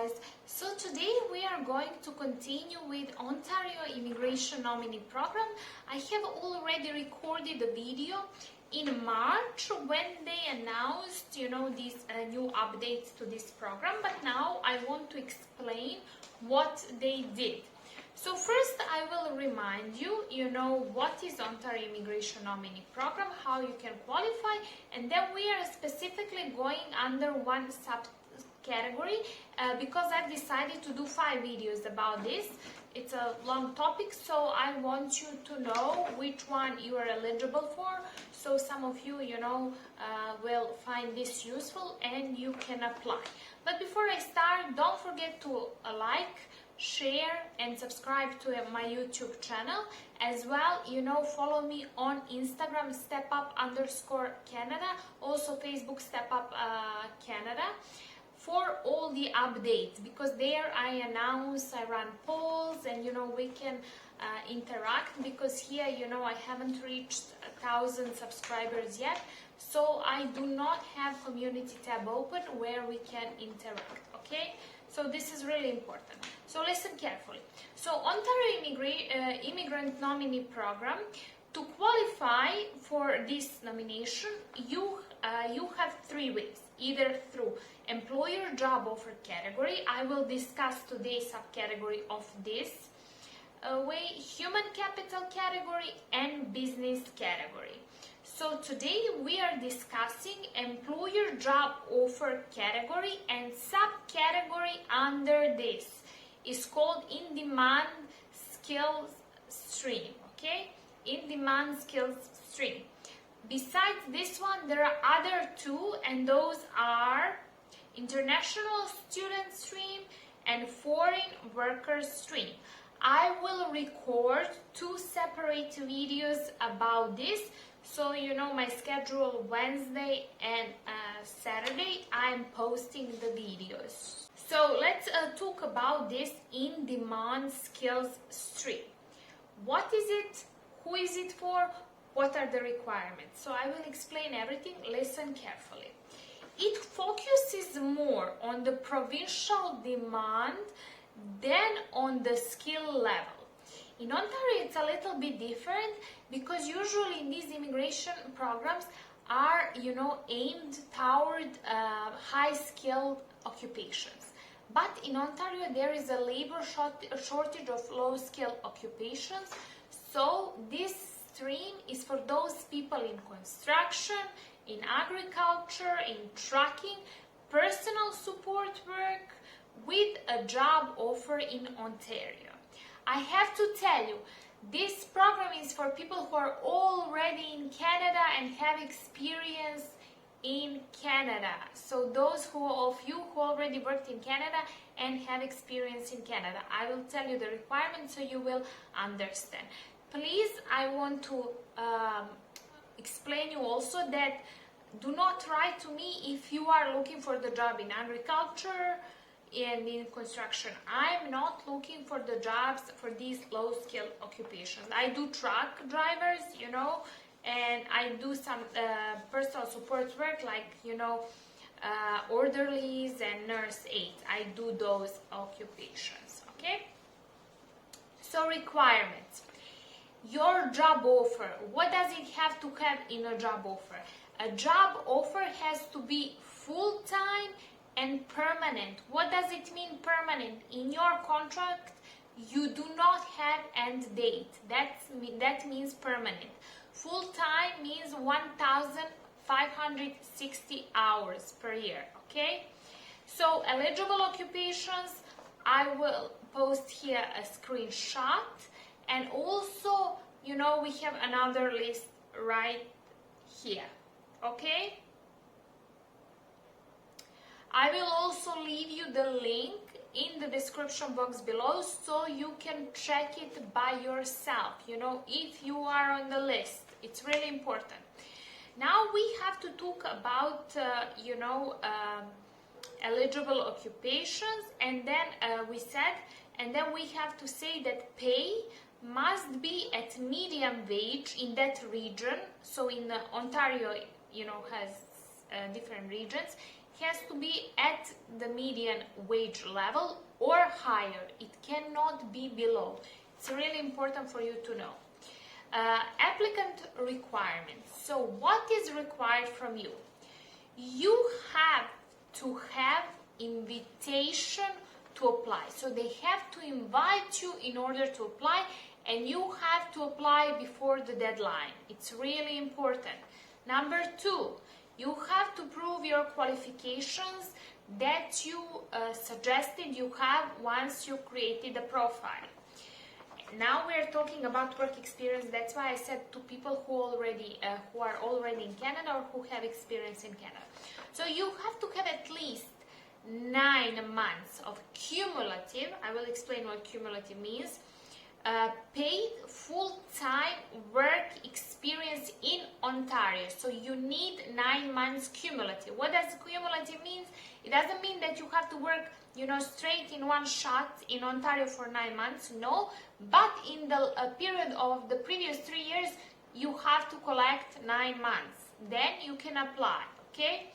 guys, so today we are going to continue with Ontario Immigration Nominee Program. I have already recorded a video in March when they announced, these new updates to this program, but now I want to explain what they did. So first I will remind you, what is Ontario Immigration Nominee Program, how you can qualify, and then we are specifically going under one subcategory because I've decided to do 5 videos about this. It's a long topic, so I want you to know which one you are eligible for. So some of you, will find this useful and you can apply. But before I start, don't forget to like, share and subscribe to my YouTube channel. As well, follow me on Instagram, stepup_Canada, also Facebook stepup Canada, for all the updates, because there I announce, I run polls, and we can interact, because here I haven't reached 1,000 subscribers yet, so I do not have community tab open where we can interact. Okay, so this is really important, so listen carefully. So Ontario Immigrant Nominee Program, to qualify for this nomination, you have 3 ways, either through employer job offer category, I will discuss today subcategory of this way, human capital category and business category. So today we are discussing employer job offer category, and subcategory under this is called in-demand skills stream. Okay, in-demand skills stream. Besides this one, there are other 2, and those are international student stream and foreign workers stream. I will record 2 separate videos about this, so my schedule Wednesday and Saturday I'm posting the videos. So let's talk about this in-demand skills stream. What is it? Who is it for? What are the requirements? So I will explain everything. Listen carefully. It focuses more on the provincial demand than on the skill level. In Ontario, it's a little bit different, because usually these immigration programs are, aimed toward high-skilled occupations. But in Ontario, there is a labor shortage of low-skilled occupations. So this stream is for those people in construction, in agriculture, in trucking, personal support work, with a job offer in Ontario. I have to tell you, this program is for people who are already in Canada and have experience in Canada. So those of you who already worked in Canada and have experience in Canada. I will tell you the requirements so you will understand. Please, I want to explain you also that do not write to me if you are looking for the job in agriculture and in construction. I'm not looking for the jobs for these low-skilled occupations. I do truck drivers, and I do some personal support work like, orderlies and nurse aides. I do those occupations, okay? So requirements. Your job offer, what does it have to have in a job offer? A job offer has to be full-time and permanent. What does it mean permanent? In your contract, you do not have end date. That means permanent. Full-time means 1,560 hours per year, okay? So eligible occupations, I will post here a screenshot, and also, we have another list right here, okay? I will also leave you the link in the description box below, so you can check it by yourself, if you are on the list. It's really important. Now we have to talk about, eligible occupations, and then then we have to say that pay must be at medium wage in that region. So in Ontario, has different regions. has to be at the median wage level or higher. It cannot be below. It's really important for you to know. Applicant requirements. So what is required from you? You have to have invitation to apply. So they have to invite you in order to apply, and you have to apply before the deadline. It's really important. Number 2, you have to prove your qualifications that you suggested you have once you created a profile. Now we are talking about work experience. That's why I said to people who are already in Canada or who have experience in Canada. So you have to have at least 9 months of cumulative, I will explain what cumulative means, paid full-time work experience in Ontario. So you need 9 months cumulative. What does cumulative mean? It doesn't mean that you have to work, straight in one shot in Ontario for 9 months. No, but in the period of the previous 3 years, you have to collect 9 months. Then you can apply, okay?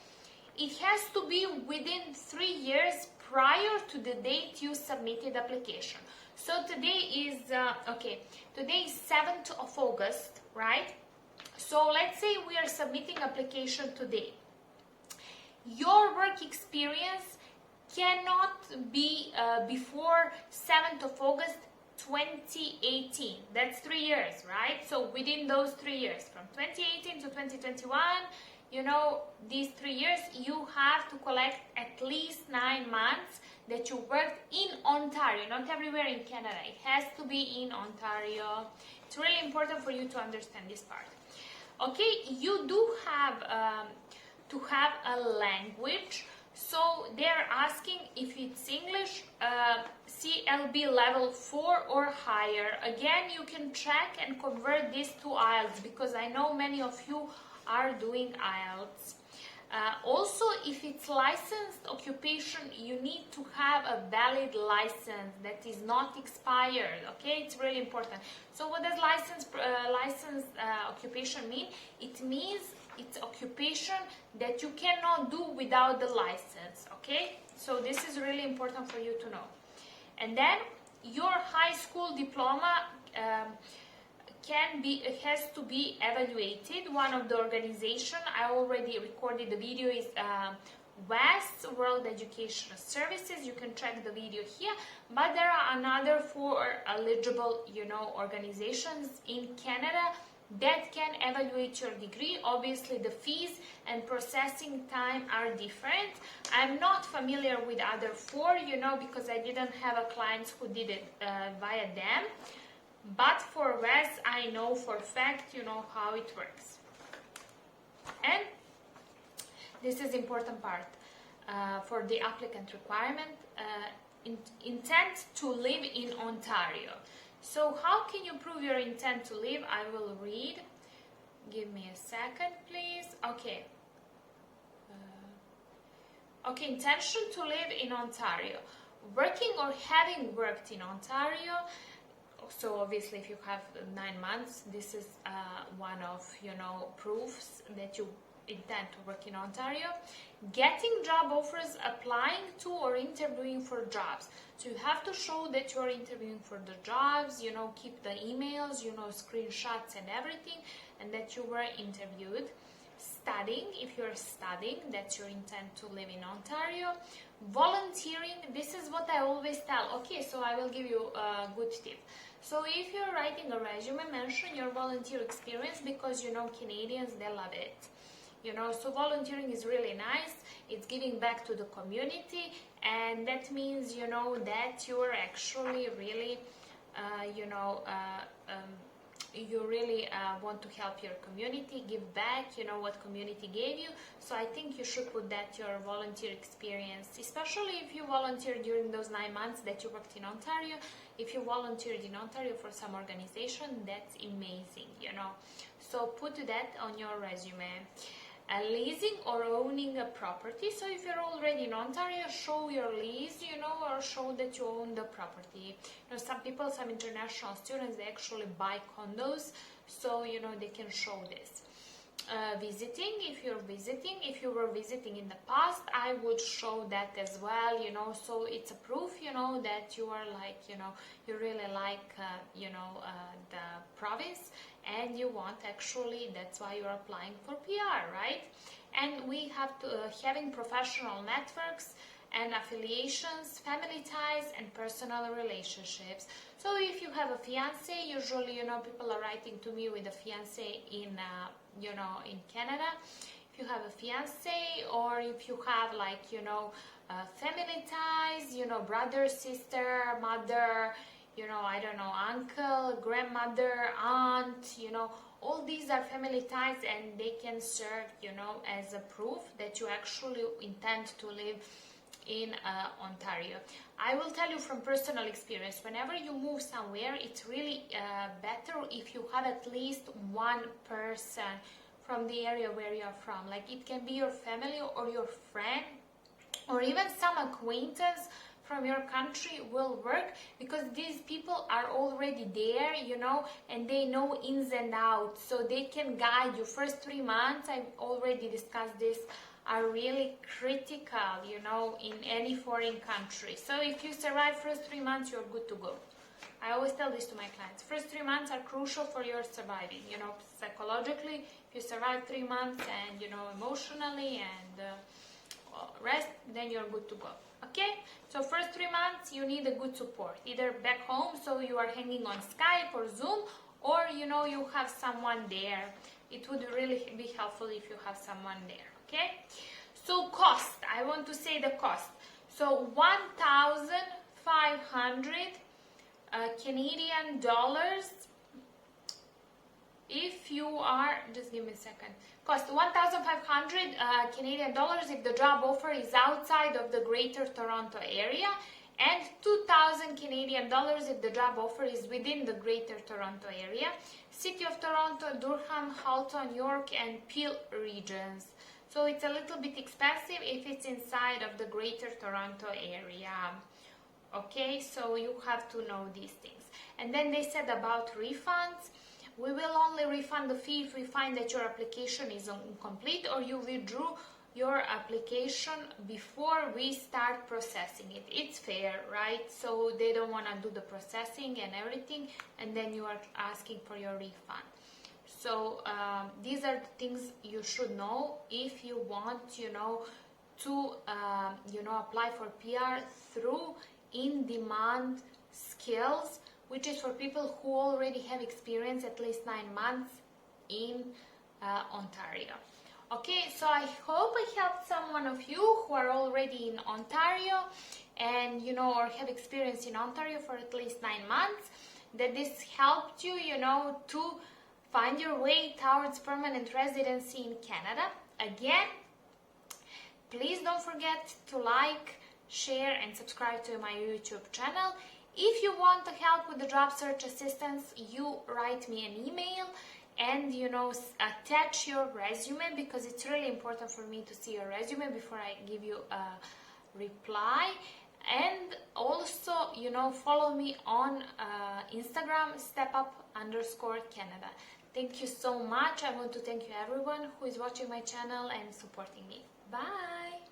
It has to be within 3 years prior to the date you submitted application. So today is, today is 7th of August, right? So let's say we are submitting application today. Your work experience cannot be before 7th of August 2018. That's 3 years, right? So within those 3 years, from 2018 to 2021, these 3 years, you have to collect at least 9 months that you worked in Ontario, not everywhere in Canada. It has to be in Ontario. It's really important for you to understand this part. Okay, you do have to have a language. So they're asking if it's English, CLB level 4 or higher. Again, you can check and convert this to IELTS, because I know many of you are doing IELTS. Also, if it's licensed occupation, you need to have a valid license that is not expired. Okay, it's really important. So what does licensed occupation mean? It means it's occupation that you cannot do without the license. Okay, so this is really important for you to know. And then your high school diploma has to be evaluated. One of the organization I already recorded the video is WES, World Educational Services. You can check the video here, but there are another 4 eligible organizations in Canada that can evaluate your degree. Obviously the fees and processing time are different. I'm not familiar with other 4 because I didn't have a clients who did it via them. But for WES, I know for a fact, how it works. And this is important part for the applicant requirement, intent to live in Ontario. So how can you prove your intent to live? I will read. Give me a second, please. Okay. Okay, intention to live in Ontario. Working or having worked in Ontario. So obviously if you have 9 months, this is one of proofs that you intend to work in Ontario. Getting job offers, applying to or interviewing for jobs. So you have to show that you're interviewing for the jobs, keep the emails, screenshots and everything, and that you were interviewed. Studying, if you're studying, that's your intent to live in Ontario. Volunteering, this is what I always tell. Okay, so I will give you a good tip. So if you're writing a resume, mention your volunteer experience, because Canadians, they love it. So volunteering is really nice. It's giving back to the community, and that means that you're actually really you really want to help your community, give back, what community gave you. So I think you should put that your volunteer experience, especially if you volunteered during those 9 months that you worked in Ontario. If you volunteered in Ontario for some organization, that's amazing, So put that on your resume. Leasing or owning a property. So if you're already in Ontario, show your lease, or show that you own the property. Some people, some international students, they actually buy condos, so they can show this. visiting. If you were visiting in the past, I would show that as well, you know, so it's a proof, you know, that you are like, you know, you really like, the province, and you want actually, that's why you're applying for PR, right? And we have to, having professional networks and affiliations, family ties, and personal relationships. So if you have a fiance, usually, you know, people are writing to me with a fiance in, you know, in Canada. If you have a fiance, or if you have, like, you know, family ties, you know, brother, sister, mother, you know, I don't know, uncle, grandmother, aunt, you know, all these are family ties, and they can serve, you know, as a proof that you actually intend to live in Ontario. I will tell you from personal experience, whenever you move somewhere, it's really better if you have at least one person from the area where you're from. Like, it can be your family or your friend, or even some acquaintance from your country will work, because these people are already there, you know, and they know ins and outs, so they can guide you. First 3 months, I've already discussed this, are really critical, you know, in any foreign country. So if you survive first 3 months, you're good to go. I always tell this to my clients. First 3 months are crucial for your surviving, you know, psychologically. If you survive 3 months, and, you know, emotionally and rest, then you're good to go. Okay, so first 3 months you need a good support, either back home, so you are hanging on Skype or Zoom, or, you know, you have someone there. It would really be helpful if you have someone there. Okay, so cost, I want to say the cost. So 1,500 Canadian dollars if you are, just give me a second, cost 1,500 Canadian dollars if the job offer is outside of the Greater Toronto area, and 2,000 Canadian dollars if the job offer is within the Greater Toronto area, City of Toronto, Durham, Halton, York, and Peel regions. So it's a little bit expensive if it's inside of the Greater Toronto area. Okay, so you have to know these things. And then they said about refunds. We will only refund the fee if we find that your application is incomplete, or you withdrew your application before we start processing it. It's fair, right? So they don't want to do the processing and everything, and then you are asking for your refund. So these are the things you should know if you want, you know, to you know, apply for PR through in-demand skills, which is for people who already have experience at least 9 months in Ontario. Okay, so I hope I helped someone of you who are already in Ontario and, you know, or have experience in Ontario for at least 9 months, that this helped you, you know, to find your way towards permanent residency in Canada. Again, please don't forget to like, share, and subscribe to my YouTube channel. If you want to help with the job search assistance, you write me an email and, you know, attach your resume, because it's really important for me to see your resume before I give you a reply. And also, you know, follow me on Instagram, stepup_Canada. Thank you so much. I want to thank you everyone who is watching my channel and supporting me. Bye!